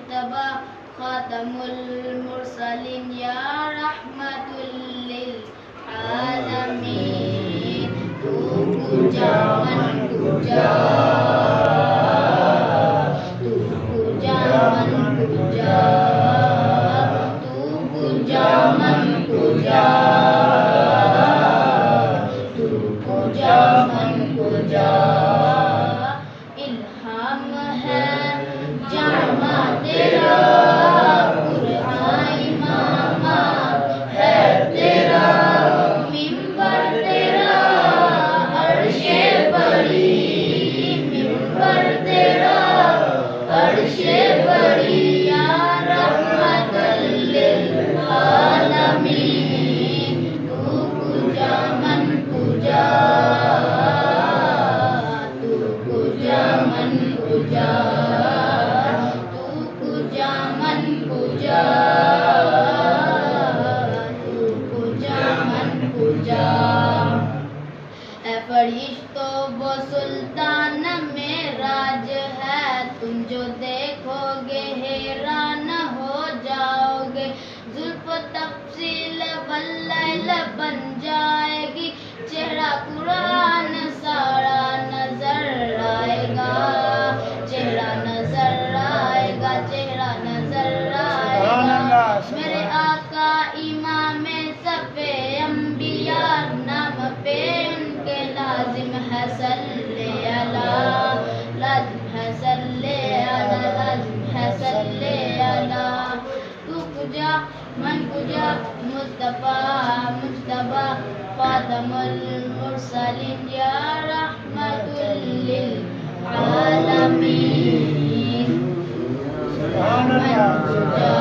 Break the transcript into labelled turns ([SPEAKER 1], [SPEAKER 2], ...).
[SPEAKER 1] मुज्तबा खातमुल मुरसलीन या रहमतुल लिल आलमीन। तू पूजा मन पूजा, तू पूजा मन पूजा, तू पूजा मन पूजा, तू पूजा मन पूजा। इल्हाम है जामा तेरा, कुरान इमामा है तेरा, मिंबर तेरा अर्शे बरी, मिंबर तेरा अर्शे बरी या रहमतल लिल आलमीन। तू पूजा मन पूजा, तू पूजा मन पूजा, तू पूजा मन पूजा, तू पूजा मन पूजा। ऐ फरिश्तों वो सुल्तान में राज है, तुम जो देखोगे हैरान हो जाओगे। जुल्फ तफसील वल्लैल बन जाएगी, चेहरा कुरान सारा नजर आएगा, चेहरा नजर आएगा, चेहरा नजर आएगा। मेरे आका इमाम सफ़े अंबिया, नाम पे उनके लाजिम है सल्ले अला, लाजिम है सल्ले अला, लाजिम है सल्ले अला। तू पूजा मन पूजा मुस्तफा मुज्तबा खातमुल मुरसलीन या रहमतुल लिल आलमीन। मन पूजा